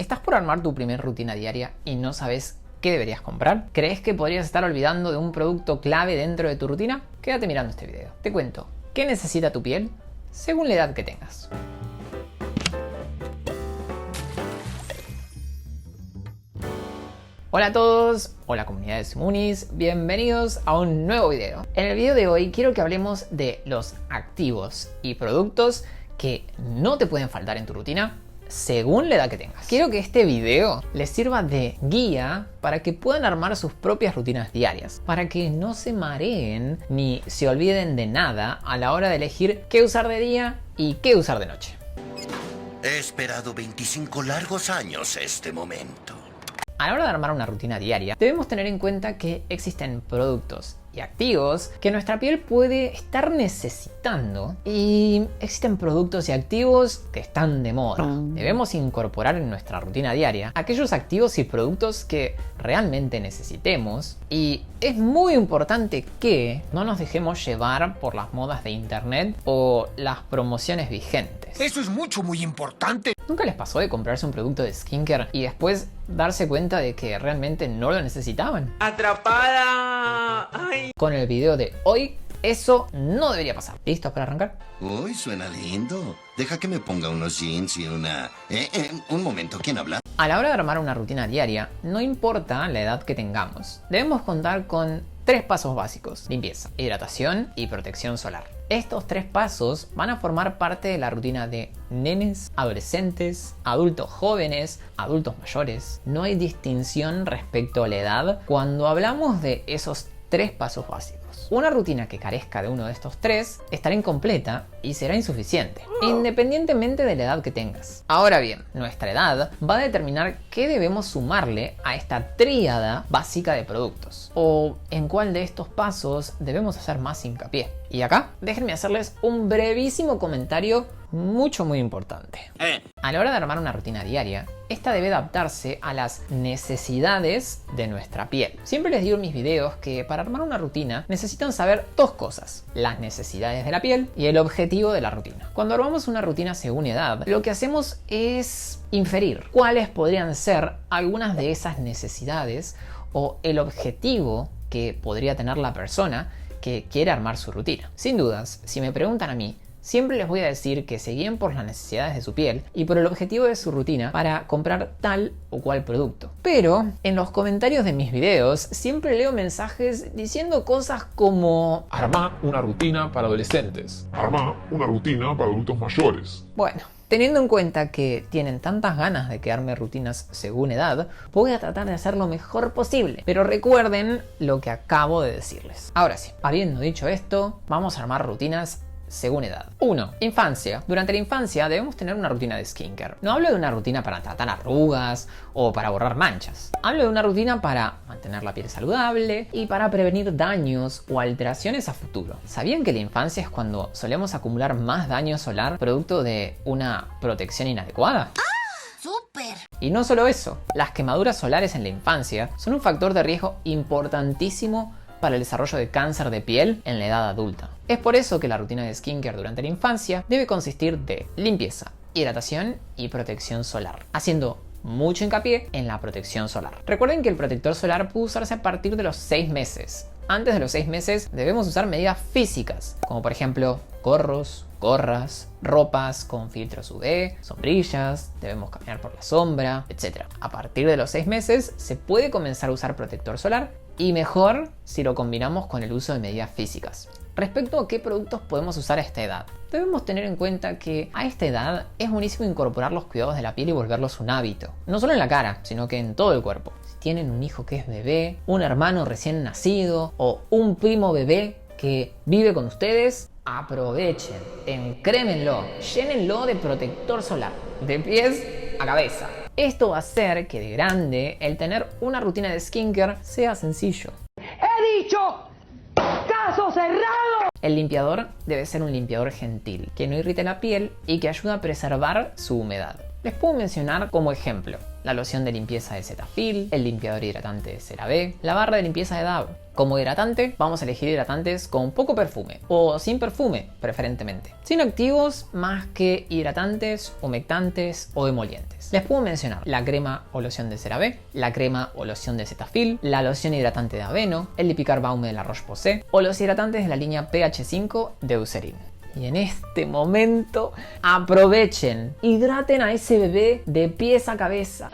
¿Estás por armar tu primer rutina diaria y no sabes qué deberías comprar? ¿Crees que podrías estar olvidando de un producto clave dentro de tu rutina? Quédate mirando este video. Te cuento qué necesita tu piel según la edad que tengas. Hola a todos, hola comunidad de Smoonies, bienvenidos a un nuevo video. En el video de hoy quiero que hablemos de los activos y productos que no te pueden faltar en tu rutina según la edad que tengas. Quiero que este video les sirva de guía para que puedan armar sus propias rutinas diarias, para que no se mareen ni se olviden de nada a la hora de elegir qué usar de día y qué usar de noche. He esperado 25 largos años este momento. A la hora de armar una rutina diaria, debemos tener en cuenta que existen productos y activos que nuestra piel puede estar necesitando y existen productos y activos que están de moda. Debemos incorporar en nuestra rutina diaria aquellos activos y productos que realmente necesitemos, y es muy importante que no nos dejemos llevar por las modas de internet o las promociones vigentes. Eso es muy importante. ¿Nunca les pasó de comprarse un producto de skincare y después darse cuenta de que realmente no lo necesitaban? ¡Atrapada! ¡Ay! Con el video de hoy, eso no debería pasar. ¿Listos para arrancar? Uy, suena lindo. Deja que me ponga unos jeans y una... un momento, ¿quién habla? A la hora de armar una rutina diaria, no importa la edad que tengamos, debemos contar con 3 pasos básicos: limpieza, hidratación y protección solar. Estos 3 pasos van a formar parte de la rutina de nenes, adolescentes, adultos jóvenes, adultos mayores. No hay distinción respecto a la edad cuando hablamos de esos 3 pasos básicos. Una rutina que carezca de uno de estos 3 estará incompleta y será insuficiente, independientemente de la edad que tengas. Ahora bien, nuestra edad va a determinar qué debemos sumarle a esta tríada básica de productos, o en cuál de estos pasos debemos hacer más hincapié. Y acá, déjenme hacerles un brevísimo comentario muy importante. A la hora de armar una rutina diaria, esta debe adaptarse a las necesidades de nuestra piel. Siempre les digo en mis videos que para armar una rutina necesitan saber 2 cosas: las necesidades de la piel y el objetivo de la rutina. Cuando armamos una rutina según edad, lo que hacemos es inferir cuáles podrían ser algunas de esas necesidades o el objetivo que podría tener la persona que quiere armar su rutina. Sin dudas, si me preguntan a mí, siempre les voy a decir que se guíen por las necesidades de su piel y por el objetivo de su rutina para comprar tal o cual producto. Pero en los comentarios de mis videos siempre leo mensajes diciendo cosas como: arma una rutina para adolescentes. Arma una rutina para adultos mayores. Bueno, teniendo en cuenta que tienen tantas ganas de que arme rutinas según edad, voy a tratar de hacer lo mejor posible. Pero recuerden lo que acabo de decirles. Ahora sí, habiendo dicho esto, vamos a armar rutinas según edad. 1. Infancia. Durante la infancia debemos tener una rutina de skincare. No hablo de una rutina para tratar arrugas o para borrar manchas. Hablo de una rutina para mantener la piel saludable y para prevenir daños o alteraciones a futuro. ¿Sabían que la infancia es cuando solemos acumular más daño solar producto de una protección inadecuada? ¡Súper! Y no solo eso, las quemaduras solares en la infancia son un factor de riesgo importantísimo para el desarrollo de cáncer de piel en la edad adulta. Es por eso que la rutina de skincare durante la infancia debe consistir de limpieza, hidratación y protección solar, haciendo mucho hincapié en la protección solar. Recuerden que el protector solar puede usarse a partir de los 6 meses. Antes de los 6 meses debemos usar medidas físicas, como por ejemplo gorros, gorras, ropas con filtros UV, sombrillas, debemos caminar por la sombra, etc. A partir de los 6 meses se puede comenzar a usar protector solar, y mejor si lo combinamos con el uso de medidas físicas. Respecto a qué productos podemos usar a esta edad, debemos tener en cuenta que a esta edad es buenísimo incorporar los cuidados de la piel y volverlos un hábito. No solo en la cara, sino que en todo el cuerpo. Si tienen un hijo que es bebé, un hermano recién nacido o un primo bebé que vive con ustedes, aprovechen, encrémenlo, llénenlo de protector solar, de pies a cabeza. Esto va a hacer que de grande el tener una rutina de skincare sea sencillo. ¡He dicho! ¡Caso cerrado! El limpiador debe ser un limpiador gentil, que no irrite la piel y que ayude a preservar su humedad. Les puedo mencionar como ejemplo la loción de limpieza de Cetaphil, el limpiador hidratante de CeraVe, la barra de limpieza de Dove. Como hidratante, vamos a elegir hidratantes con poco perfume o sin perfume, preferentemente. Sin activos más que hidratantes, humectantes o emolientes. Les puedo mencionar la crema o loción de CeraVe, la crema o loción de Cetaphil, la loción hidratante de Aveno, el Lipicar Baume de la Roche-Posay o los hidratantes de la línea pH5 de Eucerin. Y en este momento, aprovechen, hidraten a ese bebé de pies a cabeza.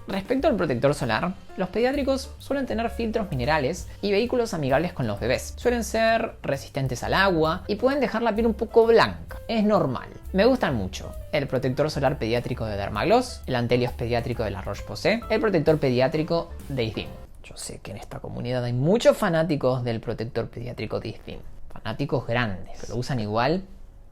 Respecto al protector solar, los pediátricos suelen tener filtros minerales y vehículos amigables con los bebés. Suelen ser resistentes al agua y pueden dejar la piel un poco blanca. Es normal. Me gustan mucho el protector solar pediátrico de Dermagloss, el Antelios pediátrico de la Roche-Posay, el protector pediátrico de Isdin. Yo sé que en esta comunidad hay muchos fanáticos del protector pediátrico de Isdin. Fanáticos grandes, que lo usan igual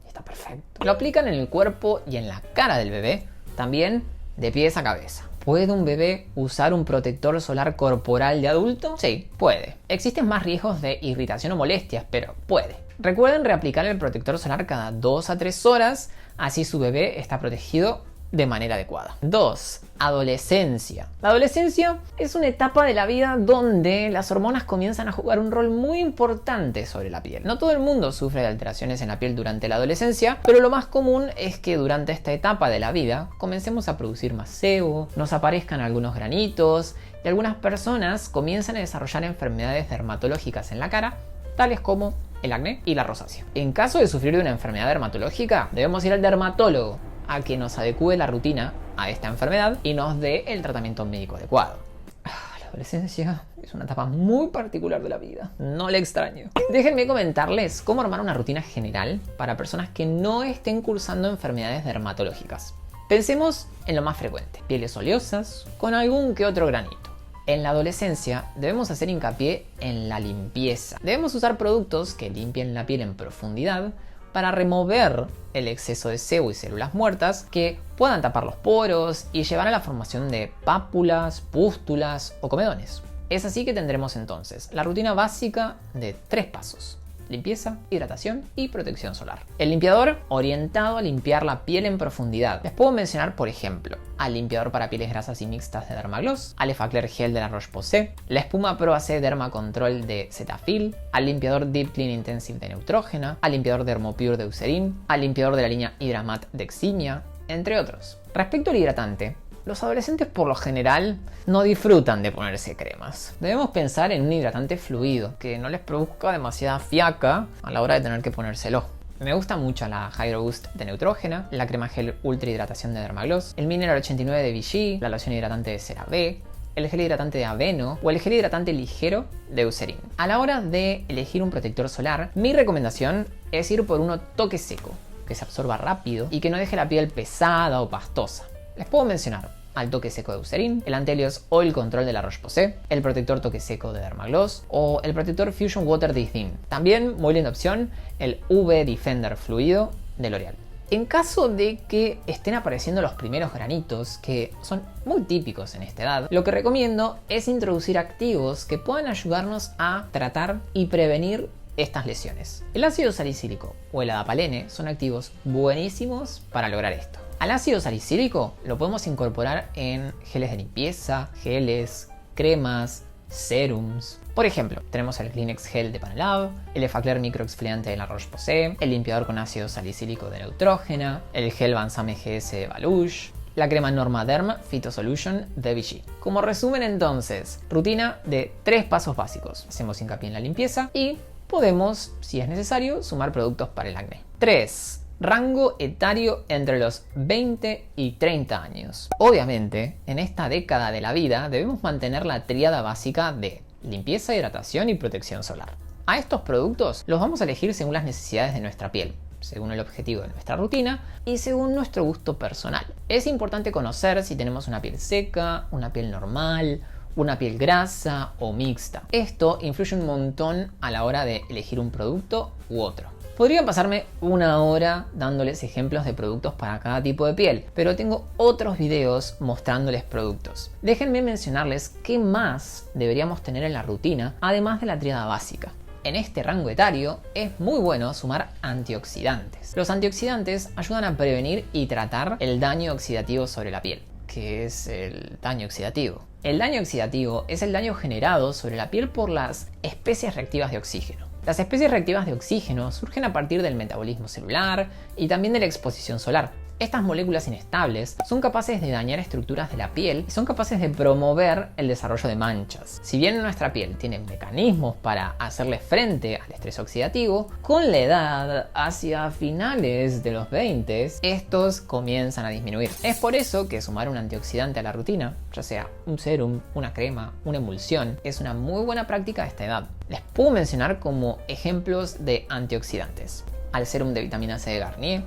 y está perfecto. Lo aplican en el cuerpo y en la cara del bebé, también de pies a cabeza. ¿Puede un bebé usar un protector solar corporal de adulto? Sí, puede. Existen más riesgos de irritación o molestias, pero puede. Recuerden reaplicar el protector solar cada 2 a 3 horas, así su bebé está protegido de manera adecuada. 2. Adolescencia. La adolescencia es una etapa de la vida donde las hormonas comienzan a jugar un rol muy importante sobre la piel. No todo el mundo sufre de alteraciones en la piel durante la adolescencia, pero lo más común es que durante esta etapa de la vida comencemos a producir más sebo, nos aparezcan algunos granitos y algunas personas comienzan a desarrollar enfermedades dermatológicas en la cara, tales como el acné y la rosácea. En caso de sufrir de una enfermedad dermatológica, debemos ir al dermatólogo a que nos adecue la rutina a esta enfermedad y nos dé el tratamiento médico adecuado. La adolescencia es una etapa muy particular de la vida. No le extraño. Déjenme comentarles cómo armar una rutina general para personas que no estén cursando enfermedades dermatológicas. Pensemos en lo más frecuente: pieles oleosas con algún que otro granito. En la adolescencia debemos hacer hincapié en la limpieza. Debemos usar productos que limpien la piel en profundidad para remover el exceso de sebo y células muertas que puedan tapar los poros y llevar a la formación de pápulas, pústulas o comedones. Es así que tendremos entonces la rutina básica de 3 pasos: limpieza, hidratación y protección solar. El limpiador orientado a limpiar la piel en profundidad. Les puedo mencionar, por ejemplo, al limpiador para pieles grasas y mixtas de Dermagloss, al Effaclar Gel de la Roche-Posay, la espuma Pro AC Derma Control de Cetaphil, al limpiador Deep Clean Intensive de Neutrogena, al limpiador Dermopure de Eucerin, al limpiador de la línea Hydramat de Ximia, entre otros. Respecto al hidratante, los adolescentes por lo general no disfrutan de ponerse cremas. Debemos pensar en un hidratante fluido, que no les produzca demasiada fiaca a la hora de tener que ponérselo. Me gusta mucho la Hydro Boost de Neutrogena, la crema gel Ultra Hidratación de Dermagloss, el Mineral 89 de Vichy, la loción hidratante de CeraVe, el gel hidratante de Aveno o el gel hidratante ligero de Eucerin. A la hora de elegir un protector solar, mi recomendación es ir por uno toque seco, que se absorba rápido y que no deje la piel pesada o pastosa. Les puedo mencionar al toque seco de Eucerin, el Antelios Oil Control de la Roche-Posay, el protector toque seco de Dermagloss o el protector Fusion Water de Isdin. También, muy linda opción, el UV Defender Fluido de L'Oreal. En caso de que estén apareciendo los primeros granitos, que son muy típicos en esta edad, lo que recomiendo es introducir activos que puedan ayudarnos a tratar y prevenir estas lesiones. El ácido salicílico o el adapalene son activos buenísimos para lograr esto. Al ácido salicílico lo podemos incorporar en geles de limpieza, geles, cremas, serums. Por ejemplo, tenemos el Kleenex Gel de Panelab, el Effaclar Microexfoliante de la Roche-Posay, el limpiador con ácido salicílico de Neutrogena, el gel Balsam GS de Balush, la crema Normaderm Phyto Solution de Vichy. Como resumen entonces, rutina de 3 pasos básicos. Hacemos hincapié en la limpieza y podemos, si es necesario, sumar productos para el acné. 3. Rango etario entre los 20 y 30 años. Obviamente, en esta década de la vida debemos mantener la tríada básica de limpieza, hidratación y protección solar. A estos productos los vamos a elegir según las necesidades de nuestra piel, según el objetivo de nuestra rutina y según nuestro gusto personal. Es importante conocer si tenemos una piel seca, una piel normal, una piel grasa o mixta. Esto influye un montón a la hora de elegir un producto u otro. Podrían pasarme una hora dándoles ejemplos de productos para cada tipo de piel, pero tengo otros videos mostrándoles productos. Déjenme mencionarles qué más deberíamos tener en la rutina, además de la tríada básica. En este rango etario es muy bueno sumar antioxidantes. Los antioxidantes ayudan a prevenir y tratar el daño oxidativo sobre la piel. ¿Qué es el daño oxidativo? El daño oxidativo es el daño generado sobre la piel por las especies reactivas de oxígeno. Las especies reactivas de oxígeno surgen a partir del metabolismo celular y también de la exposición solar. Estas moléculas inestables son capaces de dañar estructuras de la piel y son capaces de promover el desarrollo de manchas. Si bien nuestra piel tiene mecanismos para hacerle frente al estrés oxidativo, con la edad, hacia finales de los 20, estos comienzan a disminuir. Es por eso que sumar un antioxidante a la rutina, ya sea un serum, una crema, una emulsión, es una muy buena práctica a esta edad. Les puedo mencionar como ejemplos de antioxidantes: al serum de vitamina C de Garnier,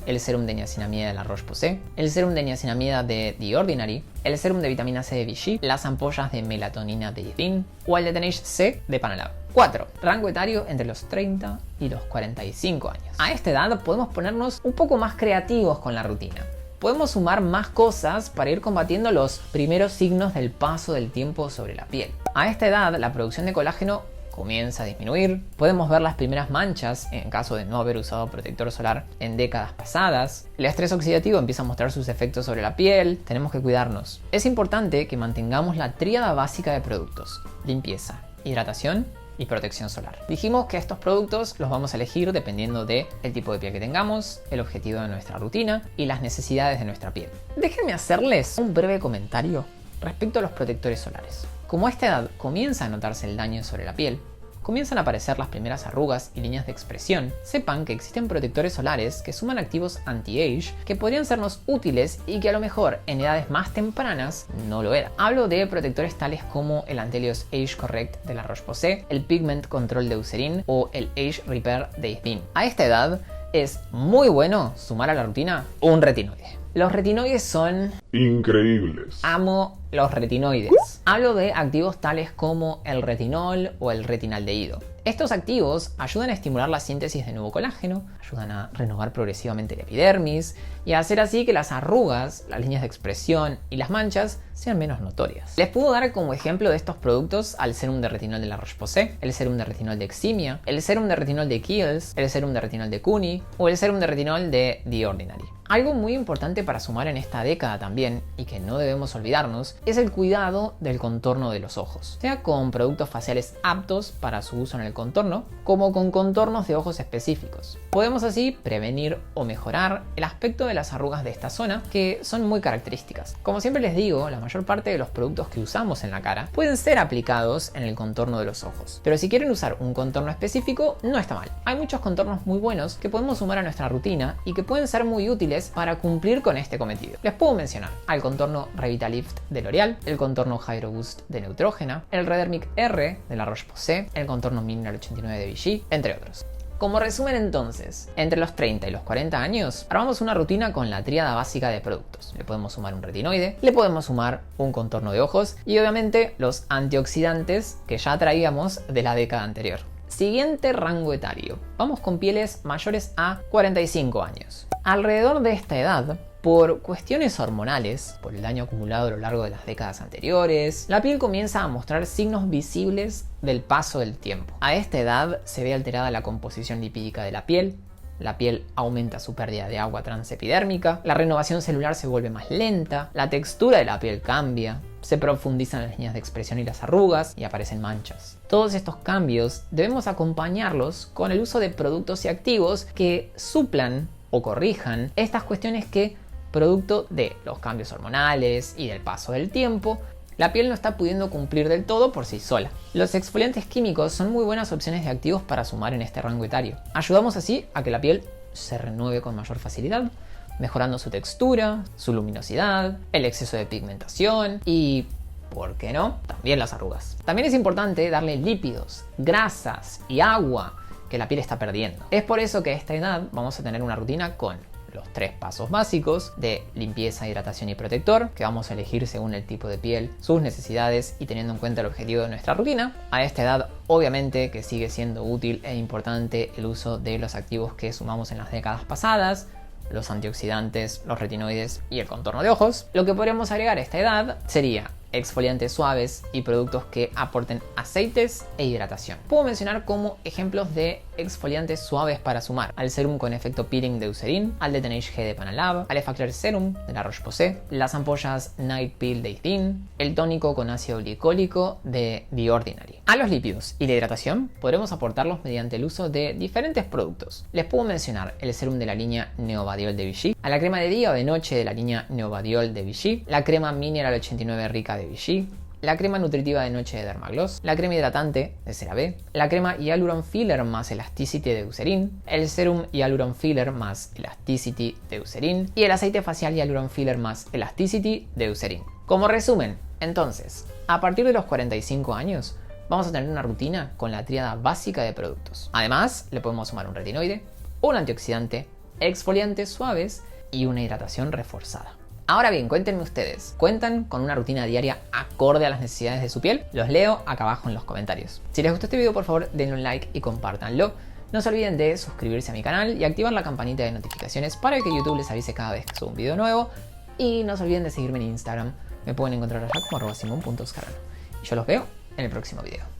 el serum de niacinamida de la Roche-Posay, el serum de niacinamida de The Ordinary, el serum de vitamina C de Vichy, las ampollas de melatonina de Isdin o el de Tenace C de Panalab. 4. Rango etario entre los 30 y los 45 años. A esta edad podemos ponernos un poco más creativos con la rutina. Podemos sumar más cosas para ir combatiendo los primeros signos del paso del tiempo sobre la piel. A esta edad la producción de colágeno comienza a disminuir, podemos ver las primeras manchas en caso de no haber usado protector solar en décadas pasadas, el estrés oxidativo empieza a mostrar sus efectos sobre la piel, tenemos que cuidarnos. Es importante que mantengamos la tríada básica de productos: limpieza, hidratación y protección solar. Dijimos que estos productos los vamos a elegir dependiendo del tipo de piel que tengamos, el objetivo de nuestra rutina y las necesidades de nuestra piel. Déjenme hacerles un breve comentario respecto a los protectores solares. Como a esta edad comienza a notarse el daño sobre la piel, comienzan a aparecer las primeras arrugas y líneas de expresión, sepan que existen protectores solares que suman activos anti-age que podrían sernos útiles y que a lo mejor en edades más tempranas no lo eran. Hablo de protectores tales como el Antelios Age Correct de la Roche-Posay, el Pigment Control de Eucerin o el Age Repair de Isdin. A esta edad es muy bueno sumar a la rutina un retinoide. Los retinoides son increíbles. Amo los retinoides. Hablo de activos tales como el retinol o el retinaldehído. Estos activos ayudan a estimular la síntesis de nuevo colágeno, ayudan a renovar progresivamente la epidermis y a hacer así que las arrugas, las líneas de expresión y las manchas sean menos notorias. Les puedo dar como ejemplo de estos productos al serum de retinol de la Roche-Posay, el serum de retinol de Eximia, el serum de retinol de Kiehl's, el serum de retinol de Kuni o el serum de retinol de The Ordinary. Algo muy importante para sumar en esta década también, y que no debemos olvidarnos, es el cuidado del contorno de los ojos, sea con productos faciales aptos para su uso en el contorno, como con contornos de ojos específicos. Podemos así prevenir o mejorar el aspecto de las arrugas de esta zona, que son muy características. Como siempre les digo, la mayor parte de los productos que usamos en la cara pueden ser aplicados en el contorno de los ojos, pero si quieren usar un contorno específico, no está mal. Hay muchos contornos muy buenos que podemos sumar a nuestra rutina y que pueden ser muy útiles para cumplir con este cometido. Les puedo mencionar al contorno Revitalift de L'Oreal, el contorno Hydro Boost de Neutrogena, el Redermic R de la Roche-Posay, el contorno Mineral 89 de Vichy, entre otros. Como resumen entonces, entre los 30 y los 40 años, armamos una rutina con la tríada básica de productos. Le podemos sumar un retinoide, le podemos sumar un contorno de ojos y obviamente los antioxidantes que ya traíamos de la década anterior. Siguiente rango etario. Vamos con pieles mayores a 45 años. Alrededor de esta edad, por cuestiones hormonales, por el daño acumulado a lo largo de las décadas anteriores, la piel comienza a mostrar signos visibles del paso del tiempo. A esta edad se ve alterada la composición lipídica de la piel aumenta su pérdida de agua transepidérmica, la renovación celular se vuelve más lenta, la textura de la piel cambia, se profundizan las líneas de expresión y las arrugas y aparecen manchas. Todos estos cambios debemos acompañarlos con el uso de productos y activos que suplan o corrijan estas cuestiones que, producto de los cambios hormonales y del paso del tiempo, la piel no está pudiendo cumplir del todo por sí sola. Los exfoliantes químicos son muy buenas opciones de activos para sumar en este rango etario. Ayudamos así a que la piel se renueve con mayor facilidad, mejorando su textura, su luminosidad, el exceso de pigmentación y, ¿por qué no?, también las arrugas. También es importante darle lípidos, grasas y agua que la piel está perdiendo. Es por eso que a esta edad vamos a tener una rutina con los 3 pasos básicos de limpieza, hidratación y protector, que vamos a elegir según el tipo de piel, sus necesidades y teniendo en cuenta el objetivo de nuestra rutina. A esta edad, obviamente, que sigue siendo útil e importante el uso de los activos que sumamos en las décadas pasadas, los antioxidantes, los retinoides y el contorno de ojos. Lo que podríamos agregar a esta edad sería exfoliantes suaves y productos que aporten aceites e hidratación. Puedo mencionar como ejemplos de exfoliantes suaves para sumar al serum con efecto peeling de Eucerin, al de Tenace G de Panalab, al Effaclar Serum de la Roche-Posay, las ampollas Night Peel de Isdin, el tónico con ácido glicólico de The Ordinary. A los lípidos y la hidratación podremos aportarlos mediante el uso de diferentes productos. Les puedo mencionar el serum de la línea Neovadiol de Vichy, a la crema de día o de noche de la línea Neovadiol de Vichy, la crema Mineral 89 Rica de Vichy, la crema nutritiva de noche de Dermagloss, la crema hidratante de CeraVe, la crema Hyaluron Filler más Elasticity de Eucerin, el serum Hyaluron Filler más Elasticity de Eucerin y el aceite facial Hyaluron Filler más Elasticity de Eucerin. Como resumen, entonces, a partir de los 45 años, vamos a tener una rutina con la tríada básica de productos. Además, le podemos sumar un retinoide, un antioxidante, exfoliantes suaves y una hidratación reforzada. Ahora bien, cuéntenme ustedes, ¿cuentan con una rutina diaria acorde a las necesidades de su piel? Los leo acá abajo en los comentarios. Si les gustó este video, por favor denle un like y compártanlo. No se olviden de suscribirse a mi canal y activar la campanita de notificaciones para que YouTube les avise cada vez que subo un video nuevo. Y no se olviden de seguirme en Instagram, me pueden encontrar allá como @simon.scarano. Y yo los veo en el próximo video.